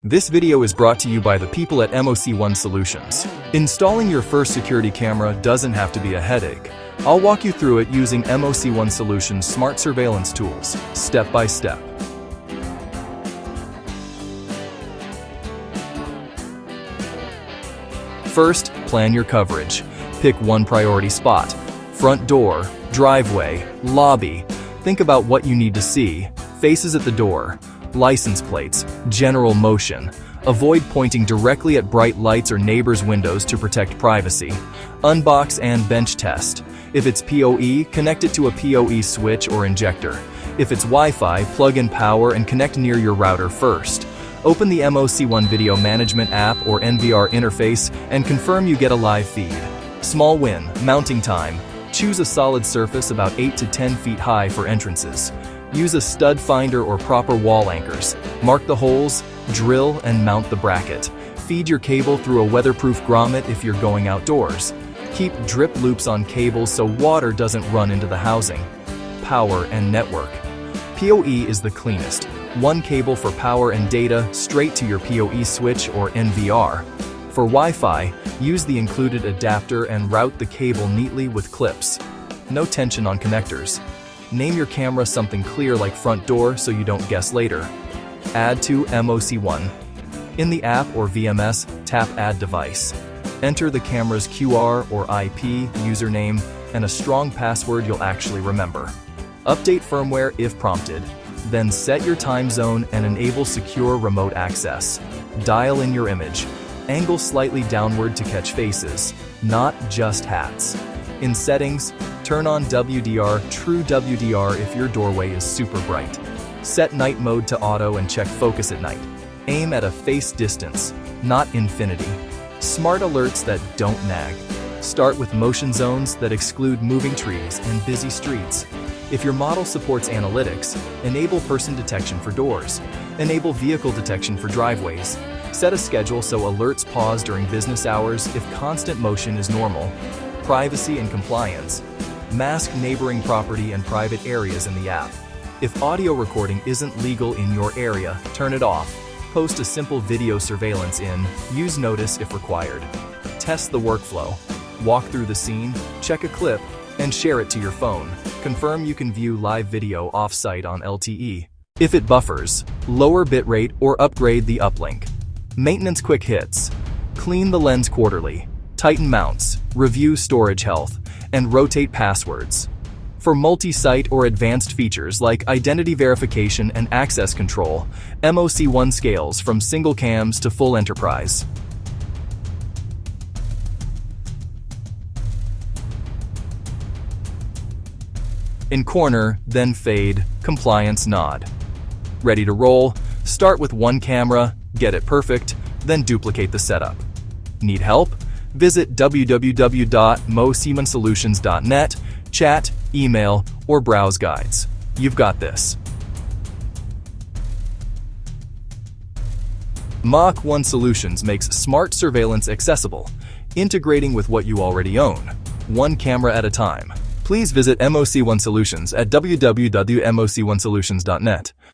This video is brought to you by the people at MOC1 Solutions. Installing your first security camera doesn't have to be a headache. I'll walk you through it using MOC1 Solutions smart surveillance tools, step by step. First, plan your coverage. Pick one priority spot: front door, driveway, lobby. Think about what you need to see: faces at the door, license plates, general motion. Avoid pointing directly at bright lights or neighbors' windows to protect privacy. Unbox and bench test. If it's PoE, connect it to a PoE switch or injector. If it's Wi-Fi, plug in power and connect near your router first. Open the MOC1 Video Management app or NVR interface and confirm you get a live feed. Small win: mounting time. Choose a solid surface about 8 to 10 feet high for entrances. Use a stud finder or proper wall anchors. Mark the holes, drill, and mount the bracket. Feed your cable through a weatherproof grommet if you're going outdoors. Keep drip loops on cables so water doesn't run into the housing. Power and network. PoE is the cleanest. One cable for power and data straight to your PoE switch or NVR. For Wi-Fi, use the included adapter and route the cable neatly with clips. No tension on connectors. Name your camera something clear like front door so you don't guess later. Add to MOC1. In the app or VMS, tap Add Device. Enter the camera's QR or IP username and a strong password you'll actually remember. Update firmware if prompted. Then set your time zone and enable secure remote access. Dial in your image. Angle slightly downward to catch faces, not just hats. In settings, turn on WDR, true WDR if your doorway is super bright. Set night mode to auto and check focus at night. Aim at a face distance, not infinity. Smart alerts that don't nag. Start with motion zones that exclude moving trees and busy streets. If your model supports analytics, enable person detection for doors. Enable vehicle detection for driveways. Set a schedule so alerts pause during business hours if constant motion is normal. Privacy and compliance. Mask neighboring property and private areas in the app. If audio recording isn't legal in your area, turn it off. Post a simple video surveillance in, use notice if required. Test the workflow. Walk through the scene, check a clip, and share it to your phone. Confirm you can view live video off-site on LTE. If it buffers, lower bitrate or upgrade the uplink. Maintenance quick hits. Clean the lens quarterly. Tighten mounts, review storage health, and rotate passwords. For multi-site or advanced features like identity verification and access control, MOC1 scales from single cams to full enterprise. In corner, then fade, compliance nod. Ready to roll? Start with one camera, get it perfect, then duplicate the setup. Need help? Visit www.mo1solutions.net, chat, email, or browse guides. You've got this. MOC1 Solutions makes smart surveillance accessible, integrating with what you already own, one camera at a time. Please visit MOC1 Solutions at www.mo1solutions.net.